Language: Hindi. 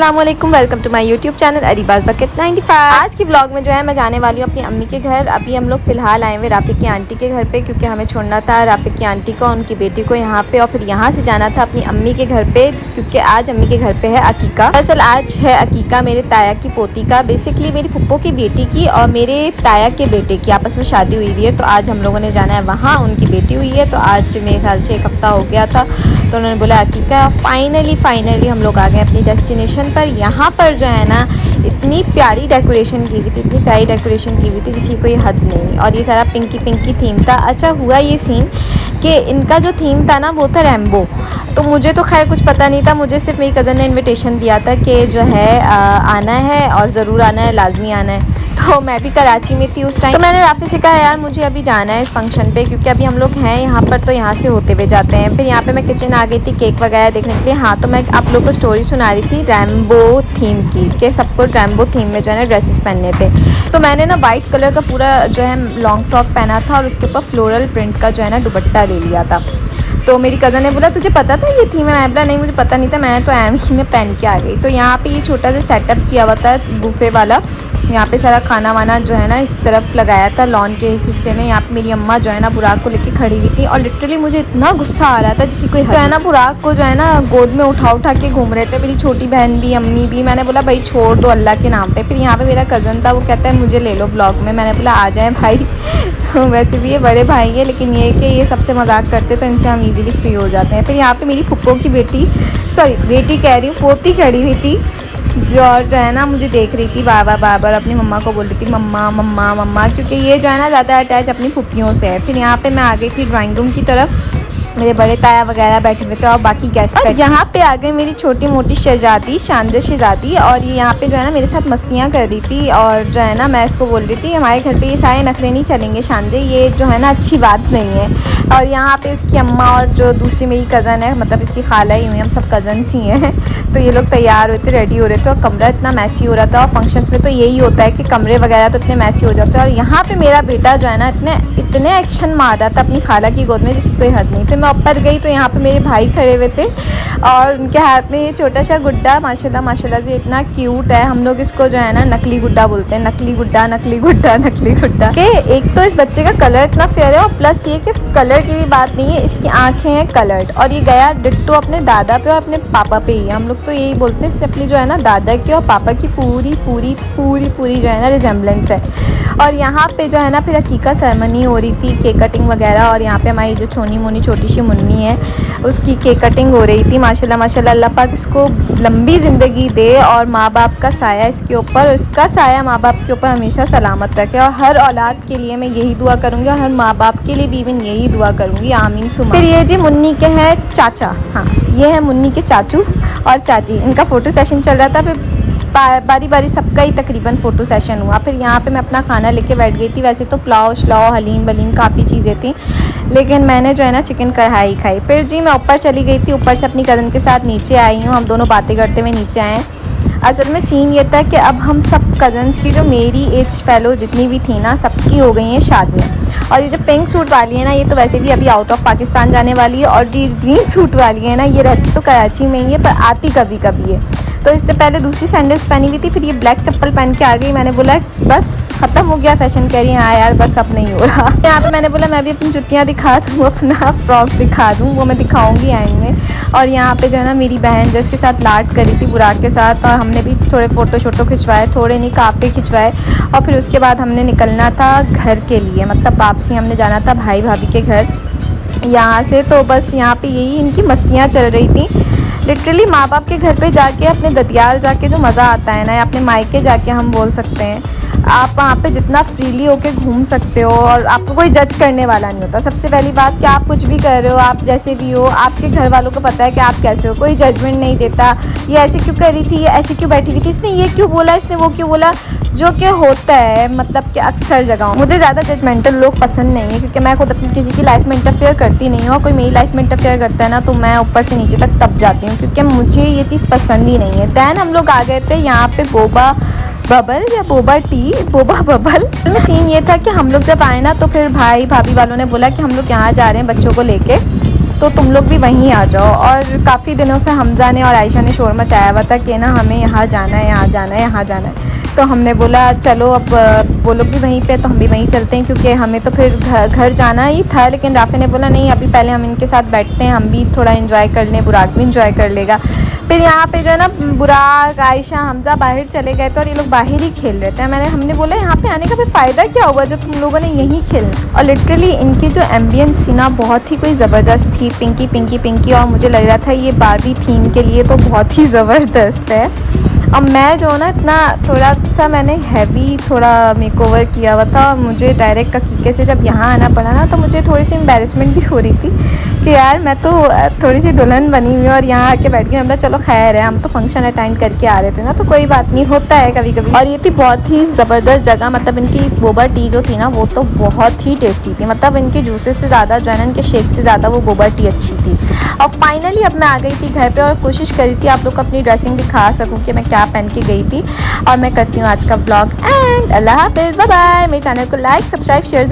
अस्सलामुअलैकुम, welcome to my YouTube channel Areeba's bucket 95। आज की ब्लॉग में जो है मैं जाने वाली हूँ अपनी अम्मी के घर। अभी हम लोग फ़िलहाल आए हुए राफिक की आंटी के घर पे, क्योंकि हमें छोड़ना था राफिक की आंटी को, उनकी बेटी को यहाँ पे, और फिर यहाँ से जाना था अपनी अम्मी के घर पे, क्योंकि आज अम्मी के घर पे है अकीका। दरअसल आज है अकीका मेरे ताया की पोती का, बेसिकली मेरी फुप्पो की बेटी की और मेरे ताया के बेटे की आपस में शादी हुई है। तो आज हम लोगों ने जाना है वहाँ, उनकी बेटी हुई है। तो आज मेरे ख्याल से 1 हफ्ता हो गया था, तो उन्होंने बोला अकीका। फाइनली हम लोग आ गए अपनी डेस्टिनेशन पर। यहाँ पर जो है ना इतनी प्यारी डेकोरेशन की हुई थी, इतनी प्यारी डेकोरेशन की हुई थी जिसकी कोई हद नहीं। और ये सारा पिंकी थीम था। अच्छा हुआ ये सीन कि इनका जो थीम था ना वो था रैम्बो। तो मुझे तो खैर कुछ पता नहीं था, मुझे सिर्फ मेरी कज़न ने इनविटेशन दिया था कि जो है आना है और ज़रूर आना है, लाजमी आना है। तो मैं भी कराची में थी उस टाइम, तो मैंने राफी से कहा यार मुझे अभी जाना है इस फंक्शन पे, क्योंकि अभी हम लोग हैं यहाँ पर, तो यहाँ से होते हुए जाते हैं। फिर यहाँ पे मैं किचन आ गई थी केक वगैरह देखने के लिए। हाँ, तो मैं आप लोग को स्टोरी सुना रही थी रैम्बो थीम की, कि सबको रैम्बो थीम में जो है ना ड्रेसेस पहनने थे। तो मैंने ना वाइट कलर का पूरा जो है लॉन्ग फ्रॉक पहना था और उसके ऊपर फ्लोरल प्रिंट का जो है ना दुपट्टा ले लिया था। तो मेरी कज़न ने बोला तुझे पता था ये थीम है? मैं बोला नहीं मुझे पता नहीं था, मैं तो एम ही में पहन के आ गई। तो यहाँ पे ये छोटा सा सेटअप किया हुआ था बुफे वाला। यहाँ पे सारा खाना वाना जो है ना इस तरफ लगाया था लॉन के इस हिस्से में। यहाँ पे मेरी अम्मा जो है ना बुराक को लेके खड़ी हुई थी, और लिटरली मुझे इतना गुस्सा आ रहा था जिसकी कोई जो है ना बुराक को जो है ना गोद में उठा के घूम रहे थे, मेरी छोटी बहन भी, अम्मी भी। मैंने बोला भाई छोड़ दो अल्लाह के नाम पे। फिर यहाँ पे मेरा कज़न था, वो कहता है मुझे ले लो ब्लॉग में। मैंने बोला आ जाए भाई। तो वैसे भी ये बड़े भाई हैं, लेकिन ये कि ये सबसे मजाक करते तो इनसे हम इजीली फ्री हो जाते हैं। फिर यहाँ पे मेरी फुप्पो की बेटी कह रही हूँ, पोती खड़ी हुई थी, जो है ना मुझे देख रही थी बार अपनी मम्मा को बोल रही थी मम्मा मम्मा मम्मा, क्योंकि ये जो है ना ज़्यादा अटैच अपनी फुप्पियों से है। फिर यहाँ पे मैं आ गई थी ड्राइंग रूम की तरफ, मेरे बड़े ताया वगैरह बैठे हुए थे और बाकी गेस्ट। और यहाँ पे आ गई मेरी छोटी मोटी शहजादी, शानदार शहजादी, और ये यहाँ पे जो है ना मेरे साथ मस्तियाँ कर रही थी। और जो है ना मैं इसको बोल रही थी हमारे घर पे ये सारे नखरे नहीं चलेंगे शानदे, ये जो है ना अच्छी बात नहीं है। और यहाँ पे इसकी अम्मा और जो दूसरी मेरी कज़न है, मतलब इसकी खाला ही हुई, हम सब कज़न्स ही हैं। तो ये लोग तैयार हुए थे, रेडी हो रहे थे, और कमरा इतना मैसी हो रहा था। और फंक्शंस में तो यही होता है कि कमरे वगैरह तो इतने मैसी हो जाते हैं। और यहाँ पे मेरा बेटा जो है ना इतने एक्शन मार रहा था अपनी खाला की गोद में जिसकी कोई हद नहीं। फिर मैं ऊपर गई तो यहाँ पे मेरे भाई खड़े हुए थे, और उनके हाथ में ये छोटा सा गुड्डा, माशाल्लाह से इतना क्यूट है। हम लोग इसको जो है ना नकली गुड्डा बोलते हैं, नकली गुड्डा के। एक तो इस बच्चे का कलर इतना फेयर है, और प्लस ये कि कलर की भी बात नहीं है, इसकी आंखें हैं कलर्ड। और ये गया डिट्टो अपने दादा पे और अपने पापा पे ही। हम लोग तो यही बोलते हैं, इसलिए अपनी जो है ना दादा की और पापा की पूरी जो है ना रिजेम्बलेंस है। और यहाँ पे जो है ना फिर अकीका सेरेमनी हो रही थी, केक कटिंग वगैरह। और यहाँ पे हमारी जो छोनी मोनी छोटी सी मुन्नी है उसकी केक कटिंग हो रही थी। माशाल्लाह अल्लाह पाक इसको लंबी ज़िंदगी दे, और माँ बाप का साया इसके ऊपर, इसका साया माँ बाप के ऊपर हमेशा सलामत रखे। और हर औलाद के लिए मैं यही दुआ करूँगी, और हर माँ बाप के लिए भी इवन यही दुआ करूँगी, आमीन सुमा। फिर ये जी मुन्नी के हैं चाचा, हाँ ये है मुन्नी के चाचू और चाची, इनका फ़ोटो सेशन चल रहा था। फिर बारी सबका ही तकरीबन फ़ोटो सेशन हुआ। फिर यहाँ पे मैं अपना खाना लेके बैठ गई थी। वैसे तो पुलाव शलाव हलीम वलीम काफ़ी चीज़ें थी, लेकिन मैंने जो है ना चिकन कढ़ाई खाई। फिर जी मैं ऊपर चली गई थी, ऊपर से अपनी कज़न के साथ नीचे आई हूँ। हम दोनों बातें करते हुए नीचे आए। असल में सीन ये था कि अब हम सब कज़न्स की जो मेरी एज फेलो जितनी भी थी ना, सबकी हो गई हैं शादियाँ। और ये जो पिंक सूट वाली है ना, ये तो वैसे भी अभी आउट ऑफ पाकिस्तान जाने वाली है। और ये ग्रीन सूट वाली है ना, ये रहती तो कराची में ही है, पर आती कभी कभी है। तो इससे पहले दूसरी सैंडल्स पहनी हुई थी, फिर ये ब्लैक चप्पल पहन के आ गई। मैंने बोला बस ख़त्म हो गया फैशन। कह रही हाँ यार बस अब नहीं हो रहा। यहाँ पे मैंने बोला मैं भी अपनी जुतियाँ दिखा दूँ, अपना फ्रॉक दिखा दूँ, वो मैं दिखाऊँगी एंड में। और यहाँ पे जो है ना मेरी बहन जो इसके साथ लाट करी थी बुराक के साथ, और हमने भी थोड़े फ़ोटो शोटो खिंचवाए, थोड़े नहीं काफ़ी खिंचवाए। और फिर उसके बाद हमने निकलना था घर के लिए, मतलब वापसी हमने जाना था भाई भाभी के घर यहाँ से। तो बस यहाँ पे यही इनकी मस्तियाँ चल रही थी। लिटरली माँ बाप के घर पे जाके, अपने ददियाल जाके जो मज़ा आता है ना, या अपने मायके जाके हम बोल सकते हैं, आप वहाँ पे जितना फ्रीली होके घूम सकते हो, और आपको कोई जज करने वाला नहीं होता। सबसे पहली बात कि आप कुछ भी कर रहे हो, आप जैसे भी हो, आपके घर वालों को पता है कि आप कैसे हो, कोई जजमेंट नहीं देता। ये ऐसे क्यों कर रही थी, ये ऐसे क्यों बैठी हुई थी, इसने ये क्यों बोला, इसने वो क्यों बोला, जो कि होता है मतलब कि अक्सर जगहों। मुझे ज़्यादा जजमेंटल लोग पसंद नहीं है, क्योंकि मैं खुद अपनी किसी की लाइफ में इंटरफेयर करती नहीं हूँ। और कोई मेरी लाइफ में इंटरफेयर करता है ना, तो मैं ऊपर से नीचे तक तब जाती हूँ, क्योंकि मुझे ये चीज़ पसंद ही नहीं है। दैन हम लोग आ गए थे यहाँ पे बोबा बबल या बोबा बबल में। सीन ये था कि हम लोग जब आए ना, तो फिर भाई भाभी वालों ने बोला कि हम लोग यहाँ जा रहे हैं बच्चों को लेके, तो तुम लोग भी वहीं आ जाओ। और काफ़ी दिनों से हमजा ने और आयशा ने शोर मचाया हुआ था कि ना हमें यहाँ जाना है, यहाँ जाना है, यहाँ जाना है। तो हमने बोला चलो अब वो लोग भी वहीं पे, तो हम भी वहीं चलते हैं, क्योंकि हमें तो फिर घर जाना ही था। लेकिन राफे ने बोला नहीं, अभी पहले हम इनके साथ बैठते हैं, हम भी थोड़ा एंजॉय कर लें, बुराक भी इंजॉय कर लेगा। फिर यहाँ पे जो है ना बुराक, आयशा, हमजा बाहर चले गए थे और ये लोग बाहर ही खेल रहे थे। हमने बोला यहाँ पे आने का फिर फ़ायदा क्या हुआ जब तुम लोगों ने यहीं खेलना। और लिटरली इनकी जो एम्बियंस थी ना बहुत ही कोई ज़बरदस्त थी, पिंकी पिंकी पिंकी। और मुझे लग रहा था ये बारबी थीम के लिए तो बहुत ही ज़बरदस्त है। अब मैं जो ना इतना थोड़ा सा मैंने हैवी थोड़ा मेकओवर किया हुआ था, और मुझे डायरेक्ट हकीकत से जब यहाँ आना पड़ा ना तो मुझे थोड़ी सी एम्बेरसमेंट भी हो रही थी कि यार मैं तो थोड़ी सी दुल्हन बनी हुई और यहाँ आके बैठ गई। हमने चलो खैर है, हम तो फंक्शन अटेंड करके आ रहे थे ना, तो कोई बात नहीं, होता है कभी कभी। और ये थी बहुत ही ज़बरदस्त जगह, मतलब इनकी बोबा टी जो थी ना वो तो बहुत ही टेस्टी थी। मतलब इनके जूसेस से ज़्यादा जो है ना, इनके शेक से ज़्यादा वो बोबा टी अच्छी थी। और फाइनली अब मैं आ गई थी घर पे और कोशिश करी थी आप लोग को अपनी ड्रेसिंग दिखा सकूँ कि मैं क्या पहन के गई थी। और मैं करती हूँ आज का ब्लॉग एंड अल्लाह हाफिज़, बाय बाय। मेरे चैनल को लाइक, सब्सक्राइब, शेयर